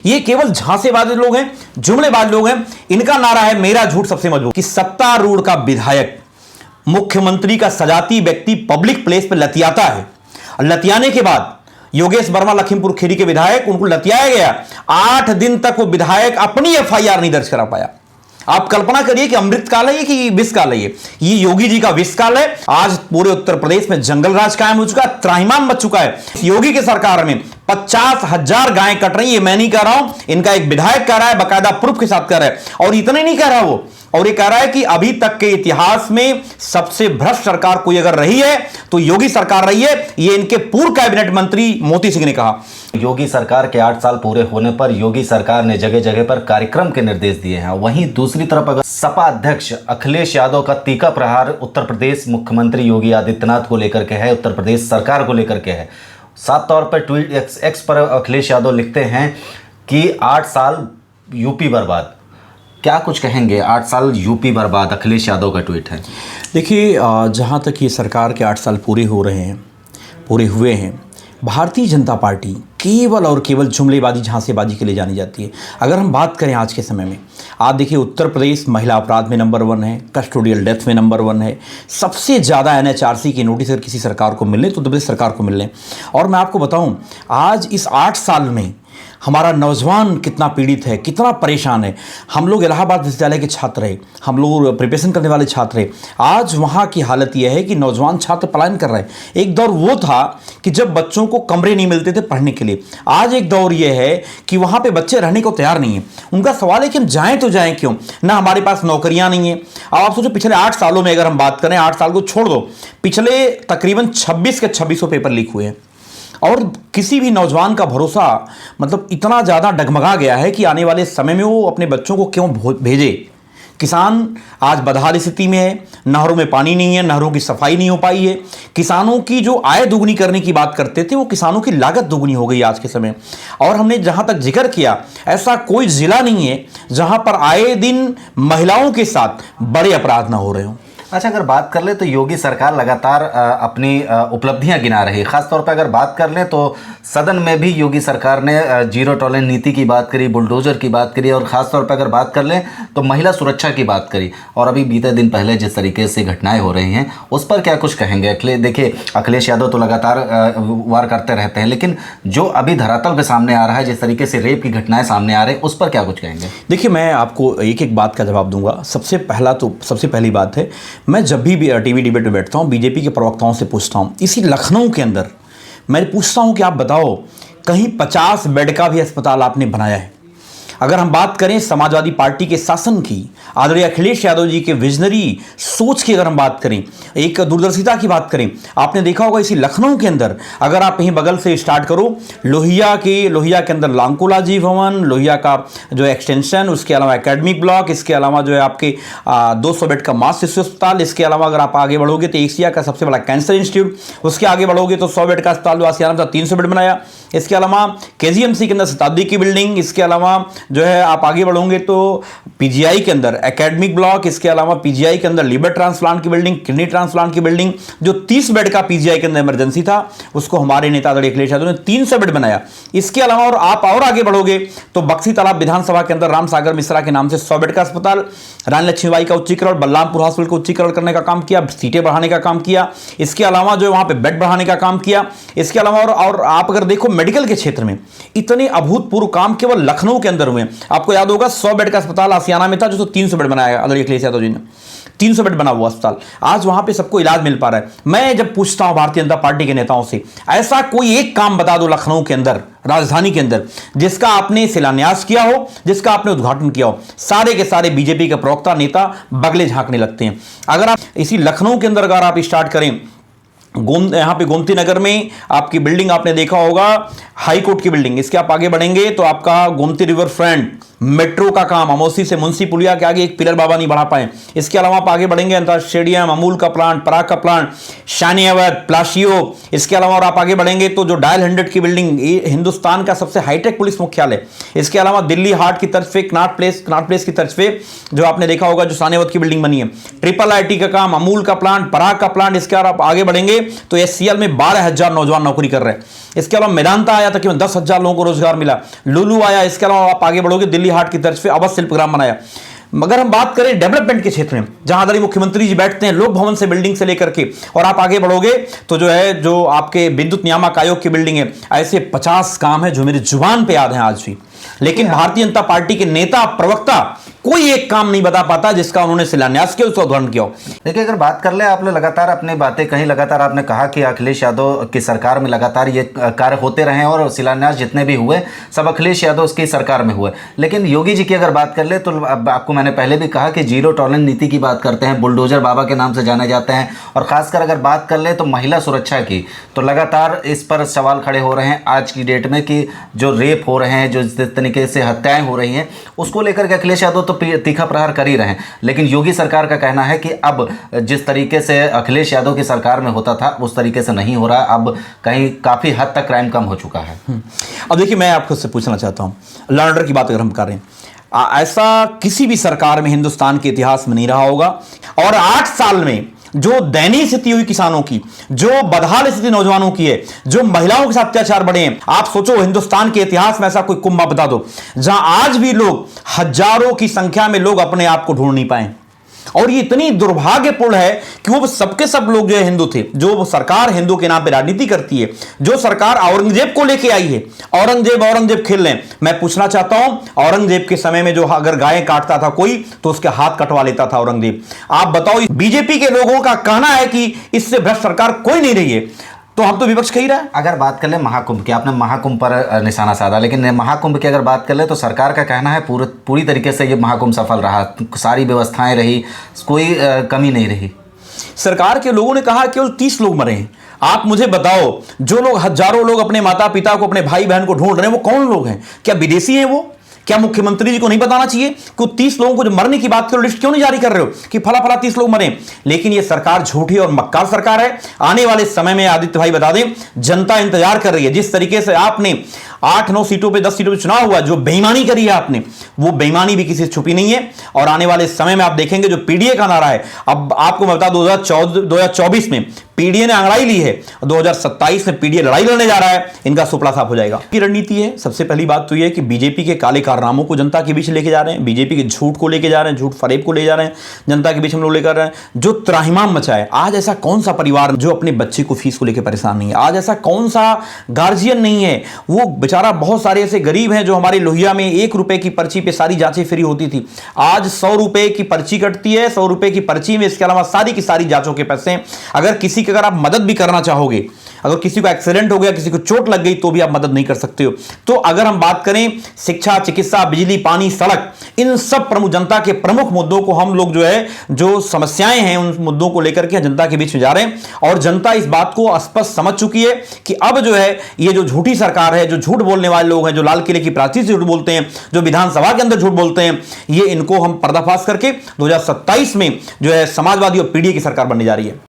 ये केवल झांसेबाज लोग हैं, जुमलेबाज लोग हैं। इनका नारा है मेरा झूठ सबसे मजबूत। कि सत्तारूढ़ का विधायक मुख्यमंत्री का सजाती व्यक्ति पब्लिक प्लेस पे लतियाता है, और लतियाने के बाद योगेश वर्मा लखीमपुर खीरी के विधायक, उनको लतियाया गया। 8 दिन तक वो विधायक अपनी एफआईआर नहीं दर्ज करा पाया। आप कल्पना करिए कि अमृत काल है कि विष काल है। ये योगी जी का विष काल है। आज पूरे उत्तर प्रदेश में जंगल राज कायम हो चुका है, त्राहिमाम मच चुका है। योगी की सरकार में 50,000 गायें कट रही है। ये मैं नहीं कह रहा हूं, इनका एक विधायक कह रहा है, बकायदा प्रूफ के साथ कह रहा है। और इतने नहीं कह रहा वो, और ये कह रहा है कि अभी तक के इतिहास में सबसे भ्रष्ट सरकार कोई अगर रही है तो योगी सरकार रही है। ये इनके पूर्व कैबिनेट मंत्री मोती सिंह ने कहा। योगी सरकार के 8 साल पूरे होने पर योगी सरकार ने जगह जगह पर कार्यक्रम के निर्देश दिए हैं। वहीं दूसरी तरफ अगर सपा अध्यक्ष अखिलेश यादव का तीखा प्रहार उत्तर प्रदेश मुख्यमंत्री योगी आदित्यनाथ को लेकर के है, उत्तर प्रदेश सरकार को लेकर के है। साफ तौर पर ट्वीट एक्स पर अखिलेश यादव लिखते हैं कि 8 साल यूपी बर्बाद। क्या कुछ कहेंगे? 8 साल यूपी बर्बाद, अखिलेश यादव का ट्वीट है। देखिए, जहाँ तक ये सरकार के 8 साल पूरे हुए हैं, भारतीय जनता पार्टी केवल और केवल जुमलेबाजी झांसेबाजी के लिए जानी जाती है। अगर हम बात करें आज के समय में, आप देखिए उत्तर प्रदेश महिला अपराध में नंबर 1 है, कस्टोडियल डेथ में नंबर 1 है। सबसे ज़्यादा एनएचआरसी की नोटिस अगर किसी सरकार को मिलने तो उत्तर प्रदेश सरकार को मिलने। और मैं आपको बताऊं, आज इस 8 साल में हमारा नौजवान कितना पीड़ित है, कितना परेशान है। हम लोग इलाहाबाद विश्वविद्यालय के छात्र हैं, हम लोग प्रिपरेशन करने वाले छात्र हैं। आज वहाँ की हालत यह है कि नौजवान छात्र पलायन कर रहे हैं। एक दौर वो था कि जब बच्चों को कमरे नहीं मिलते थे पढ़ने के लिए। आज एक दौर यह है कि वहाँ पे बच्चे रहने को तैयार नहीं हैं। उनका सवाल है कि हम जाएँ तो जाएँ क्यों? ना हमारे पास नौकरियाँ नहीं हैं। अब आप सोचो, पिछले 8 सालों में अगर हम बात करें, 8 साल को छोड़ दो, पिछले तकरीबन 26 के 2600 पेपर लीक हुए हैं। और किसी भी नौजवान का भरोसा मतलब इतना ज़्यादा डगमगा गया है कि आने वाले समय में वो अपने बच्चों को क्यों भेजे। किसान आज बदहाल स्थिति में है, नहरों में पानी नहीं है, नहरों की सफाई नहीं हो पाई है। किसानों की जो आय दोगुनी करने की बात करते थे, वो किसानों की लागत दोगुनी हो गई आज के समय। और हमने जहां तक जिक्र किया, ऐसा कोई जिला नहीं है जहां पर आए दिन महिलाओं के साथ बड़े अपराध ना हो रहे हों। अच्छा, अगर बात कर ले तो योगी सरकार लगातार अपनी उपलब्धियां गिना रही है। खासतौर पर अगर बात कर ले तो सदन में भी योगी सरकार ने जीरो टॉलरेंस नीति की बात करी, बुलडोजर की बात करी, और ख़ासतौर पर अगर बात कर लें तो महिला सुरक्षा की बात करी। और अभी बीते दिन पहले जिस तरीके से घटनाएं हो रही हैं उस पर क्या कुछ कहेंगे? देखिए, अखिलेश यादव तो लगातार वार करते रहते हैं, लेकिन जो अभी धरातल पर सामने आ रहा है, जिस तरीके से रेप की घटनाएं सामने आ रही हैं, उस पर क्या कुछ कहेंगे? देखिए, मैं आपको एक एक बात का जवाब दूंगा। सबसे पहली बात है, मैं जब भी टीवी डिबेट में बैठता हूँ, बीजेपी के प्रवक्ताओं से पूछता हूँ, इसी लखनऊ के अंदर मैं पूछता हूँ कि आप बताओ, कहीं 50 बेड का भी अस्पताल आपने बनाया है? अगर हम बात करें समाजवादी पार्टी के शासन की, आदरणीय अखिलेश यादव जी के विजनरी सोच की अगर हम बात करें, एक दूरदर्शिता की बात करें, आपने देखा होगा इसी लखनऊ के अंदर, अगर आप कहीं बगल से स्टार्ट करो, लोहिया के अंदर लांकोला जी भवन, लोहिया का जो एक्सटेंशन, उसके अलावा एकेडमिक ब्लॉक, इसके अलावा जो है आपके 200 बेड का मास शिशु अस्पताल, इसके अलावा अगर आप आगे बढ़ोगे तो एशिया का सबसे बड़ा कैंसर इंस्टीट्यूट, उसके आगे बढ़ोगे तो 100 बेड का अस्पताल जो आसियाना था 300 बेड बनाया। इसके अलावा केजीएमसी के अंदर शताब्दी की बिल्डिंग, इसके अलावा जो है आप आगे बढ़ोगे तो पीजीआई के अंदर एकेडमिक ब्लॉक, इसके अलावा पीजीआई के अंदर लीवर ट्रांसप्लांट की बिल्डिंग, किडनी ट्रांसप्लांट की बिल्डिंग, जो 30 बेड का पीजीआई के अंदर इमरजेंसी था, उसको हमारे नेता आदरणीय अखिलेश यादव ने 300 बेड बनाया। इसके अलावा और आप और आगे बढ़ोगे तो बक्सी तालाब विधानसभा के अंदर रामसागर मिश्रा के नाम से 100 बेड का अस्पताल, रानी लक्ष्मीबाई का उच्चीकरण, बलरामपुर हॉस्पिटल को उच्चीकरण करने का काम किया, सीटें बढ़ाने का काम किया। इसके अलावा जो वहां पे बेड बढ़ाने का काम किया। इसके अलावा और आप अगर देखो मेडिकल के क्षेत्र में इतने अभूतपूर्व काम केवल लखनऊ के अंदर हुए। आपको याद होगा 100 बेड का अस्पताल आसियाना में था, जो 300 बेड बनाया आदरणीय अखिलेश यादव जी ने। 300 बेड बना हुआ अस्पताल, आज वहां पे सबको इलाज मिल पा रहा है। मैं जब पूछता हूं भारतीय जनता पार्टी के नेताओं से, ऐसा कोई एक काम बता दो लखनऊ के अंदर, राजधानी के अंदर, जिसका आपने शिलान्यास किया हो, जिसका आपने उद्घाटन किया हो। सारे के सारे बीजेपी के प्रवक्ता नेता बगले झांकने लगते हैं। अगर आप इसी लखनऊ के अंदर अगर आप स्टार्ट करें, यहाँ पे गोमती नगर में आपकी बिल्डिंग आपने देखा होगा, हाई कोर्ट की बिल्डिंग। इसके आप आगे बढ़ेंगे तो आपका गोमती रिवर फ्रंट, मेट्रो का काम अमौसी से मुंशी पुलिया के आगे एक पिलर बाबा नहीं बढ़ा पाए। इसके अलावा आप आगे बढ़ेंगे अंतर्राष्ट्रीय स्टेडियम, अमूल का प्लांट, पराग का प्लांट, शानी अवध, प्लाशियो। इसके अलावा और आप आगे बढ़ेंगे तो जो डायल 100 की बिल्डिंग, ये हिंदुस्तान का सबसे हाईटेक पुलिस मुख्यालय। इसके अलावा दिल्ली हाट की तरफ पे कनॉट प्लेस की तरफ पे जो आपने देखा होगा जो शानी अवध की बिल्डिंग बनी है, ट्रिपल आईटी का काम, अमूल का प्लांट, पराग का प्लांट। इसके अलावा आप आगे बढ़ेंगे तो एचसीएल में 12,000 नौजवान नौकरी कर रहे हैं। इसके अलावा मेदांता आया, तकरीबन 10,000 लोगों को रोजगार मिला। लुलू आया। इसके अलावा आप आगे बढ़ोगे दिल्ली हाट की तरफ से अवध शिल्पग्राम बनाया। मगर हम बात करें डेवलपमेंट के क्षेत्र में, जहां आदरणीय मुख्यमंत्री जी बैठते हैं, लोक भवन से बिल्डिंग से लेकर के, और आप आगे बढ़ोगे तो जो है जो आपके विद्युत नियामक आयोग की बिल्डिंग है, ऐसे 50 काम है जो मेरी जुबान पे याद है आज भी। लेकिन भारतीय जनता पार्टी के नेता, प्रवक्ता कोई एक काम नहीं बता पाता जिसका उन्होंने शिलान्यास किया, उसका उदाहरण किया हो। देखिए, अगर बात कर ले, आपने लगातार अपनी बातें कहीं, लगातार आपने कहा कि अखिलेश यादव की सरकार में लगातार ये कार्य होते रहे और शिलान्यास जितने भी हुए सब अखिलेश यादव की सरकार में हुए। लेकिन योगी जी की अगर बात कर ले तो आपको मैंने पहले भी कहा कि जीरो टॉलरेंस नीति की बात करते हैं, बुलडोजर बाबा के नाम से जाने जाते हैं। और खासकर अगर बात कर ले तो महिला सुरक्षा की, तो लगातार इस पर सवाल खड़े हो रहे हैं आज की डेट में कि जो रेप हो रहे हैं, जो जिस तरीके से हत्याएं हो रही हैं, उसको लेकर के अखिलेश यादव तो तीखा प्रहार कर ही रहे हैं। लेकिन योगी सरकार का कहना है कि अब जिस तरीके से अखिलेश यादव की सरकार में होता था उस तरीके से नहीं हो रहा, अब कहीं काफ़ी हद तक क्राइम कम हो चुका है। अब देखिए, मैं आपको से पूछना चाहता हूँ, लॉ एंड ऑर्डर की बात अगर हम कर रहे हैं, ऐसा किसी भी सरकार में हिंदुस्तान के इतिहास में नहीं रहा होगा। और 8 साल में जो दयनीय स्थिति हुई किसानों की, जो बदहाल स्थिति नौजवानों की है, जो महिलाओं के साथ अत्याचार बढ़े हैं, आप सोचो हिंदुस्तान के इतिहास में ऐसा कोई कुंभा बता दो जहां आज भी लोग, हजारों की संख्या में लोग अपने आप को ढूंढ नहीं पाए। और ये इतनी दुर्भाग्यपूर्ण है कि वो सबके सब लोग जो है हिंदू थे। जो सरकार हिंदू के नाम पे राजनीति करती है, जो सरकार औरंगजेब को लेके आई है, औरंगजेब खेल रहे हैं। मैं पूछना चाहता हूं, औरंगजेब के समय में जो अगर गायें काटता था कोई तो उसके हाथ कटवा लेता था औरंगजेब। आप बताओ, बीजेपी के लोगों का कहना है कि इससे भ्रष्ट सरकार कोई नहीं रही है, तो हम तो विपक्ष कह ही रहा है। अगर बात कर ले महाकुंभ की, आपने महाकुंभ पर निशाना साधा, लेकिन महाकुंभ की अगर बात कर ले तो सरकार का कहना है पूरी तरीके से ये महाकुंभ सफल रहा, सारी व्यवस्थाएं रही, कोई कमी नहीं रही। सरकार के लोगों ने कहा केवल 30 लोग मरे हैं। आप मुझे बताओ, जो लोग हजारों लोग अपने माता पिता को, अपने भाई बहन को ढूंढ रहे हैं, वो कौन लोग हैं? क्या विदेशी हैं वो? क्या मुख्यमंत्री जी को नहीं बताना चाहिए कि 30 लोगों को जो मरने की बात करो, लिस्ट क्यों नहीं जारी कर रहे हो कि फला फला 30 लोग मरे? लेकिन ये सरकार झूठी और मक्कार सरकार है। आने वाले समय में आदित्य भाई बता दें, जनता इंतजार कर रही है। जिस तरीके से आपने 8-9 सीटों पे 10 सीटों पे चुनाव हुआ, जो बेईमानी करी है आपने, वो बेईमानी भी किसी से छुपी नहीं है। और आने वाले समय में आप देखेंगे जो पीडीए का नारा है, अब आपको मैं बता 2024 में पीडीए ने अंगड़ाई ली है, 2027 में पीडीए लड़ाई लड़ने जा रहा है, इनका सुपड़ा साफ हो जाएगा। की रणनीति है, सबसे पहली बात तो यह है कि बीजेपी के काले कारनामों को जनता के बीच लेके जा रहे हैं, बीजेपी के झूठ को लेके जा रहे हैं, झूठ फरेब को ले जा रहे हैं, जनता के बीच हम लोग लेकर रहे हैं। जो त्राहिमाम मचा है, आज ऐसा कौन सा परिवार जो अपने बच्चे को फीस को लेकर परेशान नहीं है? आज ऐसा कौन सा गार्जियन नहीं है? वो बेचारा, बहुत सारे ऐसे गरीब हैं जो हमारे लोहिया में 1 रुपए की पर्ची पे सारी जांचें फ्री होती थी, आज 100 रुपए की पर्ची कटती है। 100 रुपए की पर्ची में इसके अलावा सारी की सारी जांचों के पैसे। अगर किसी की, अगर आप मदद भी करना चाहोगे, अगर किसी को एक्सीडेंट हो गया, किसी को चोट लग गई, तो भी आप मदद नहीं कर सकते हो। तो अगर हम बात करें शिक्षा, चिकित्सा, बिजली, पानी, सड़क, इन सब प्रमुख जनता के प्रमुख मुद्दों को हम लोग जो है, जो समस्याएं हैं, उन मुद्दों को लेकर के जनता के बीच में जा रहे हैं। और जनता इस बात को स्पष्ट समझ चुकी है कि अब जो है ये जो झूठी सरकार है, जो झूठ बोलने वाले लोग हैं, जो लाल किले की प्राचीर से झूठ बोलते हैं, जो विधानसभा के अंदर झूठ बोलते हैं, ये इनको हम पर्दाफाश करके 2027 में जो है समाजवादी और पीडीए की सरकार बनने जा रही है।